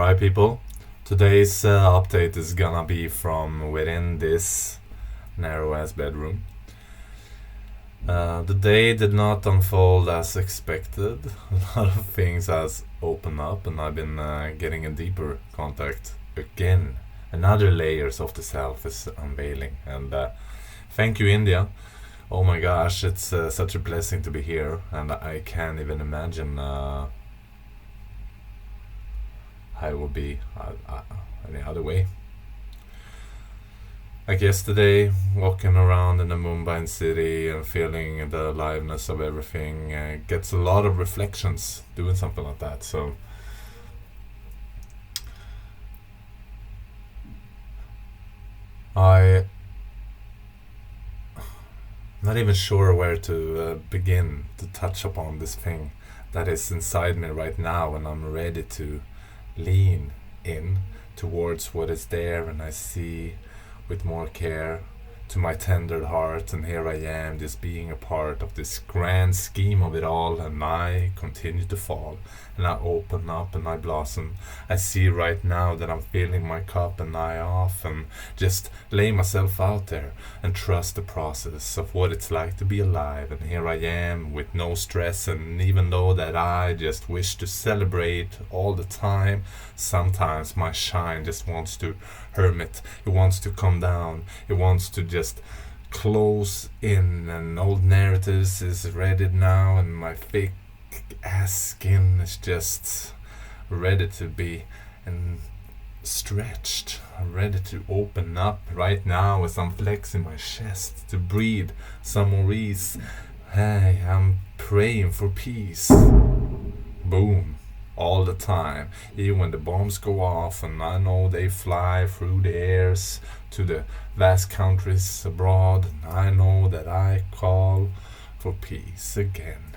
Alright, people. Today's update is gonna be from within this narrow ass bedroom. The day did not unfold as expected. A lot of things has opened up, and I've been getting in deeper contact again. Another layers of the self is unveiling, and thank you, India. Oh my gosh, it's such a blessing to be here, and I can't even imagine how it would be any other way. Like yesterday, walking around in the Mumbai city and feeling the aliveness of everything gets a lot of reflections doing something like that. So I'm not even sure where to begin to touch upon this thing that is inside me right now, and I'm ready to lean in towards what is there, and I see with more care to my tender heart, and here I am just being a part of this grand scheme of it all, and I continue to fall, and I open up and I blossom. I see right now that I'm filling my cup, and I often just lay myself out there and trust the process of what it's like to be alive, and here I am with no stress, and even though that I just wish to celebrate all the time, sometimes my shine just wants to hermit. It wants to come down. It wants to just close in, and old narratives is ready now, and my thick ass skin is just ready to be and stretched. I'm ready to open up right now as I'm flexing my chest to breathe some more ease. Hey, I'm praying for peace. Boom. All the time, even when the bombs go off, and I know they fly through the airs to the vast countries abroad, and I know that I call for peace again.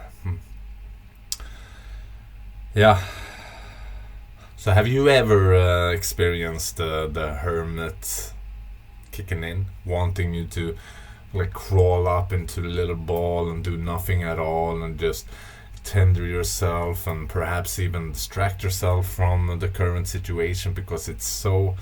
Yeah. So have you ever experienced the hermit kicking in, wanting you to like crawl up into a little ball and do nothing at all, and just tender yourself and perhaps even distract yourself from the current situation because it's so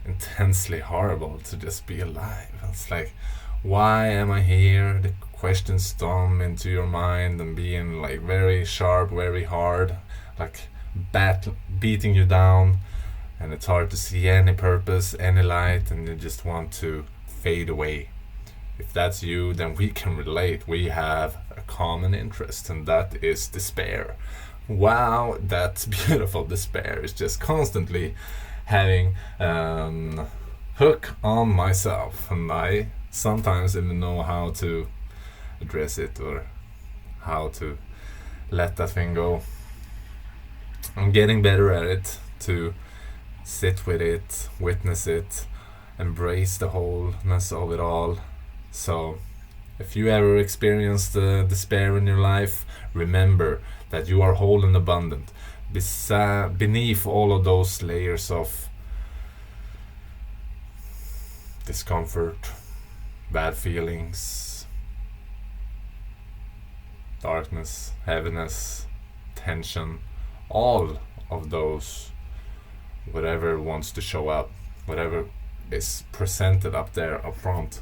intensely horrible to just be alive? It's like, why am I here? The questions storm into your mind and being like very sharp, very hard, like beating you down, and it's hard to see any purpose, any light, and you just want to fade away. If that's you, then we can relate. We have a common interest, and that is despair. Wow, that's beautiful. Despair is just constantly having hook on myself, and I sometimes even know how to address it or how to let that thing go. I'm getting better at it, to sit with it, witness it, embrace the wholeness of it all. So, if you ever experienced despair in your life, remember that you are whole and abundant. Beneath all of those layers of discomfort, bad feelings, darkness, heaviness, tension, all of those, whatever wants to show up, whatever is presented up there up front,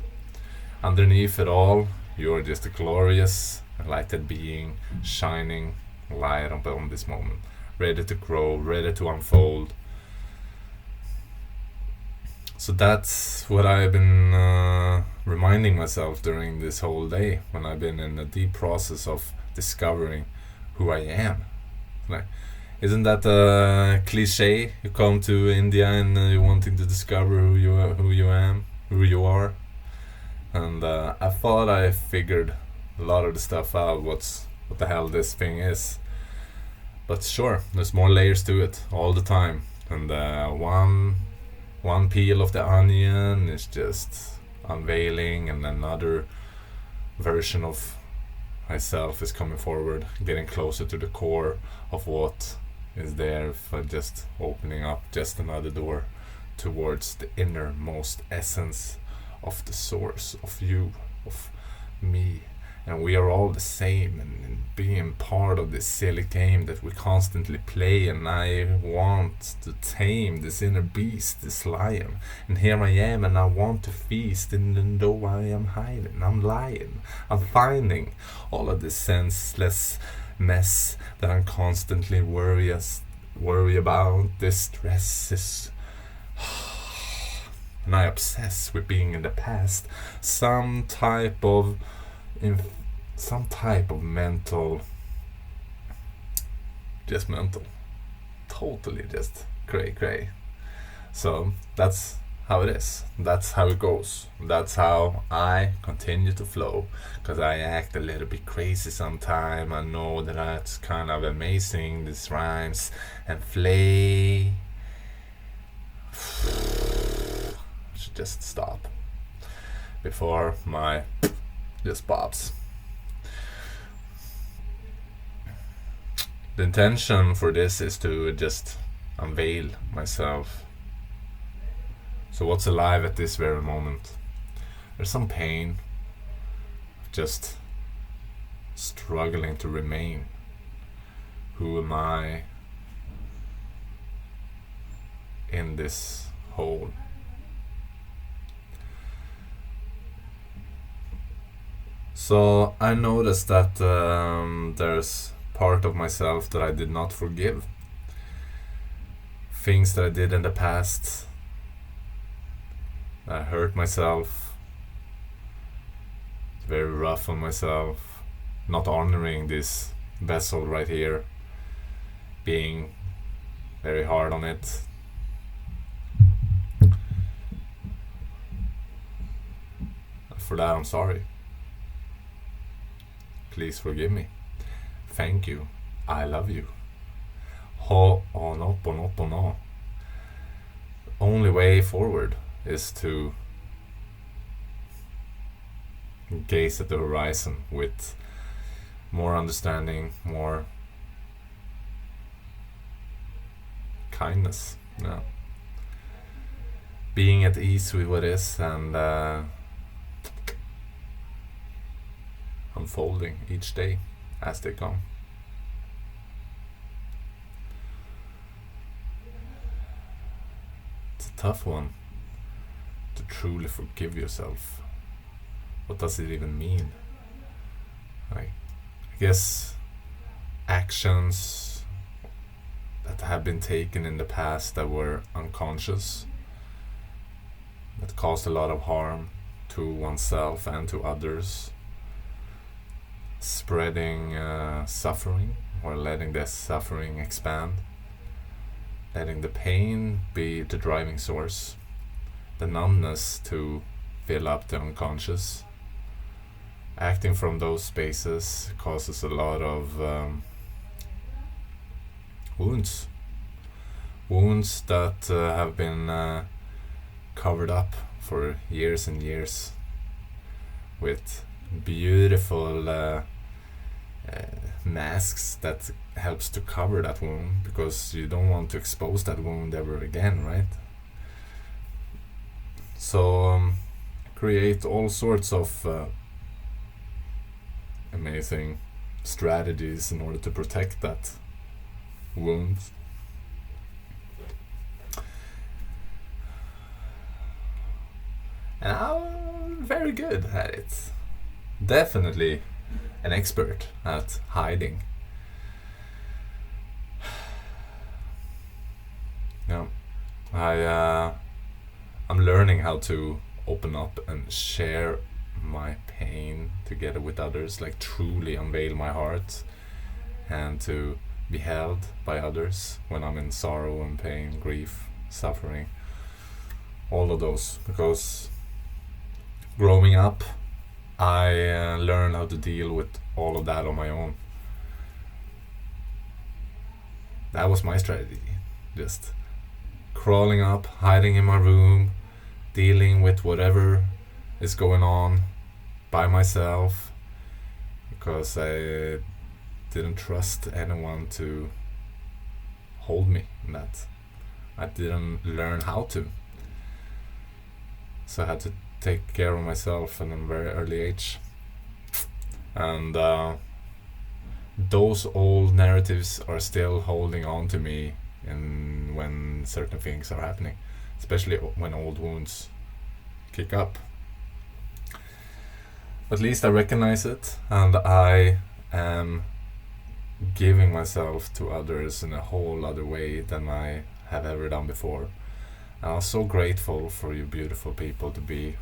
underneath it all, you're just a glorious, enlightened being, shining light on this moment, ready to grow, ready to unfold. So that's what I've been reminding myself during this whole day, when I've been in a deep process of discovering who I am. Like, isn't that a cliche? You come to India and you're wanting to discover who you are. And I thought I figured a lot of the stuff out, what the hell this thing is. But sure, there's more layers to it all the time. And one peel of the onion is just unveiling, and another version of myself is coming forward, getting closer to the core of what is there, for just opening up just another door towards the innermost essence of the source of you, of me. And we are all the same, and being part of this silly game that we constantly play, and I want to tame this inner beast, this lion. And here I am, and I want to feast, and though I am hiding, I'm lying. I'm finding all of this senseless mess that I'm constantly worry about. This stress is and I obsess with being in the past. Some type of mental, just mental, totally just cray. So that's how it is. That's how it goes. That's how I continue to flow. Because I act a little bit crazy sometime. I know that that's kind of amazing. This rhymes and flay. I should just stop before my just pops. The intention for this is to just unveil myself. So what's alive at this very moment? There's some pain, just struggling to remain. Who am I in this whole? So I noticed that there's part of myself that I did not forgive. Things that I did in the past. I hurt myself. Very rough on myself. Not honoring this vessel right here. Being very hard on it. For that I'm sorry. Please forgive me. Thank you. I love you. Ho'onoponopono. Only way forward is to gaze at the horizon with more understanding, more kindness. Yeah. Being at ease with what is and unfolding each day as they come. It's a tough one to truly forgive yourself. What does it even mean? I guess actions that have been taken in the past that were unconscious, that caused a lot of harm to oneself and to others, spreading suffering or letting the suffering expand, letting the pain be the driving source, the numbness to fill up the unconscious. Acting from those spaces causes a lot of wounds that have been covered up for years and years with beautiful masks that helps to cover that wound, because you don't want to expose that wound ever again, right? So create all sorts of amazing strategies in order to protect that wound. And I'm very good at it. Definitely an expert at hiding. Yeah, I'm learning how to open up and share my pain together with others, like truly unveil my heart and to be held by others when I'm in sorrow and pain, grief, suffering, all of those. Because growing up, I learned how to deal with all of that on my own. That was my strategy. Just crawling up, hiding in my room, dealing with whatever is going on by myself, because I didn't trust anyone to hold me in that. I didn't learn how to. So I had to take care of myself at a very early age. And those old narratives are still holding on to me in when certain things are happening, especially when old wounds kick up. At least I recognize it, and I am giving myself to others in a whole other way than I have ever done before. And I'm so grateful for you beautiful people to be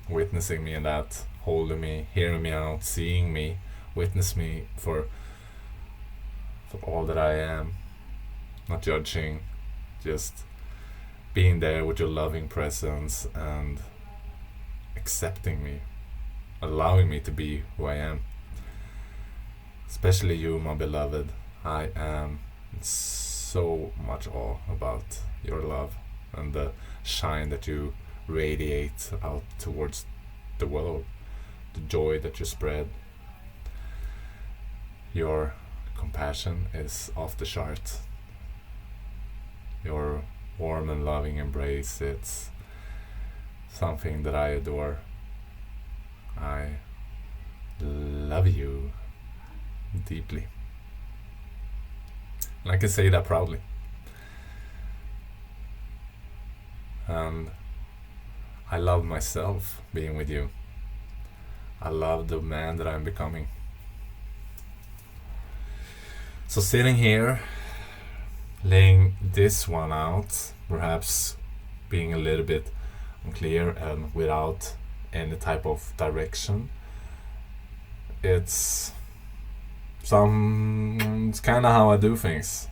witnessing me in that, holding me, hearing me out, seeing me, witness me for all that I am, not judging, just being there with your loving presence and accepting me, allowing me to be who I am. Especially you, my beloved. I am in so much awe about your love and the shine that you radiate out towards the world, the joy that you spread. Your compassion is off the chart. Your warm and loving embrace, it's something that I adore. I love you deeply. And I can say that proudly. And I love myself being with you. I love the man that I'm becoming. So sitting here, laying this one out, perhaps being a little bit unclear and without any type of direction, it's kind of how I do things.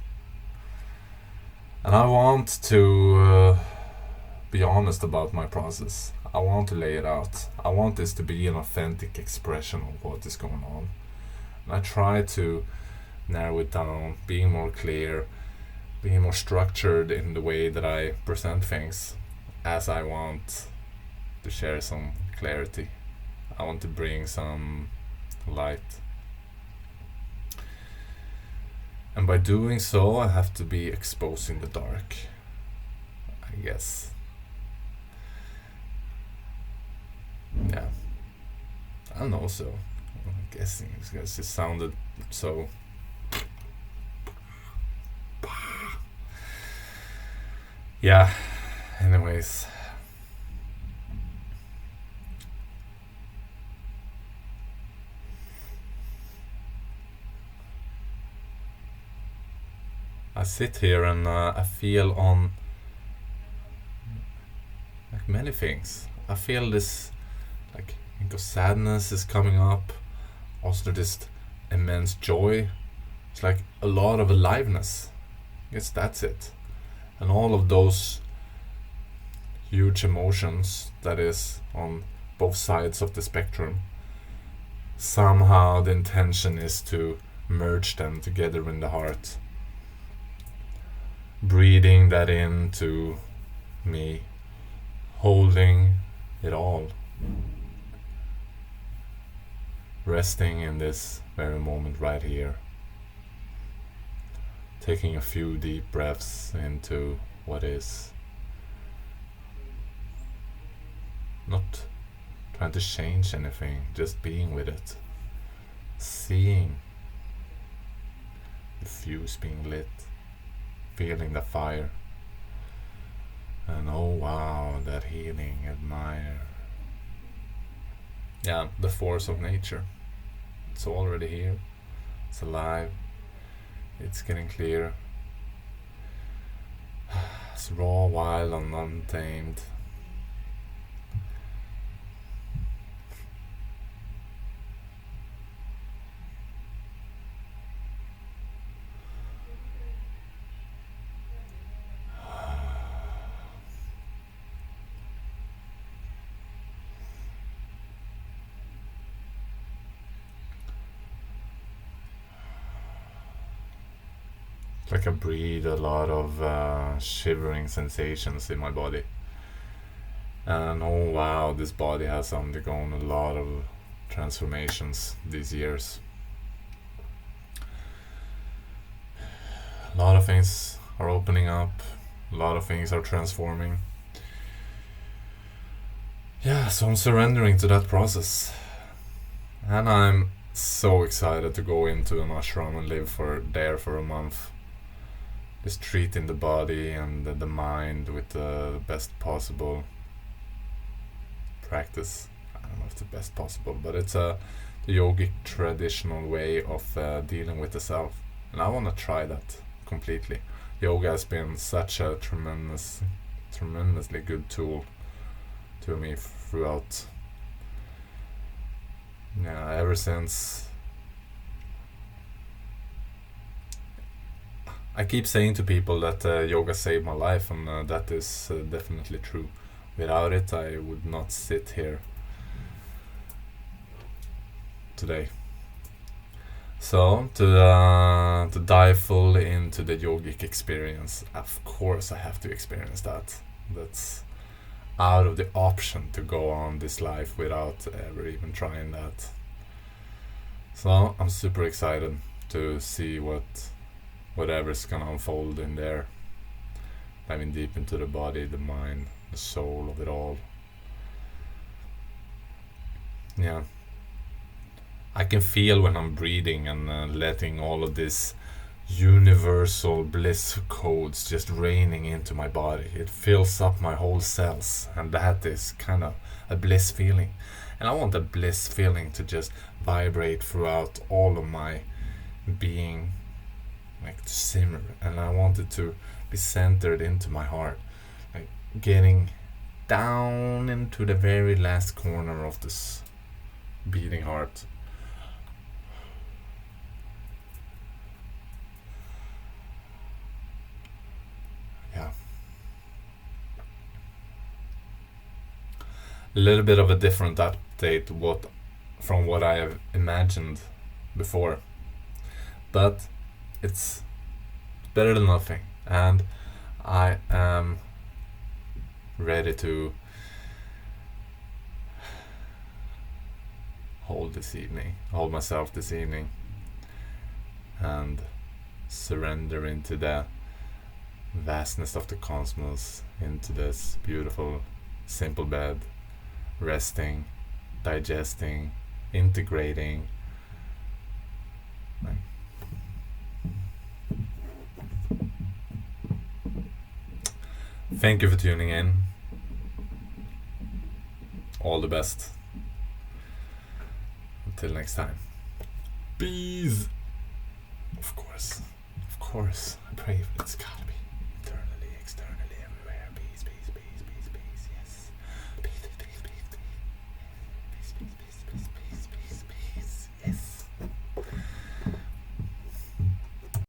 And I want to be honest about my process. I want to lay it out. I want this to be an authentic expression of what is going on. And I try to narrow it down, being more clear, being more structured in the way that I present things, as I want to share some clarity. I want to bring some light. And by doing so, I have to be exposing the dark, I guess. Yeah. I don't know, so I'm guessing because it sounded so. Yeah, anyways. I sit here and I feel on like many things. I feel this like sadness is coming up, also this immense joy. It's like a lot of aliveness. I guess that's it. And all of those huge emotions that is on both sides of the spectrum, somehow the intention is to merge them together in the heart, breathing that into me, holding it all, resting in this very moment right here, taking a few deep breaths into what is, not trying to change anything, just being with it, seeing the fuse being lit, feeling the fire, and oh wow, that healing, admire. Yeah, the force of nature. It's already here, it's alive, it's getting clear. It's raw, wild, and untamed. Like I breathe a lot of shivering sensations in my body. And oh wow, this body has undergone a lot of transformations these years. A lot of things are opening up, a lot of things are transforming. Yeah, so I'm surrendering to that process. And I'm so excited to go into an ashram and live there for a month. Just treating the body and the mind with the best possible practice. I don't know if it's the best possible, but it's the yogic traditional way of dealing with the self. And I want to try that completely. Yoga has been such a tremendously good tool to me throughout. Yeah, ever since. I keep saying to people that yoga saved my life, and that is definitely true. Without it, I would not sit here today. So, to dive fully into the yogic experience, of course I have to experience that. That's out of the option to go on this life without ever even trying that. So, I'm super excited to see whatever's gonna unfold in there. Diving deep into the body, the mind, the soul of it all. Yeah. I can feel when I'm breathing and letting all of this universal bliss codes just raining into my body. It fills up my whole cells, and that is kind of a bliss feeling. And I want the bliss feeling to just vibrate throughout all of my being, like to simmer, and I want it to be centered into my heart, like getting down into the very last corner of this beating heart. Yeah. A little bit of a different update from what I have imagined before, but it's better than nothing, and I am ready to hold myself this evening, and surrender into the vastness of the cosmos, into this beautiful, simple bed, resting, digesting, integrating. Thank you for tuning in. All the best. Until next time. Peace. Of course. I pray it's gotta be.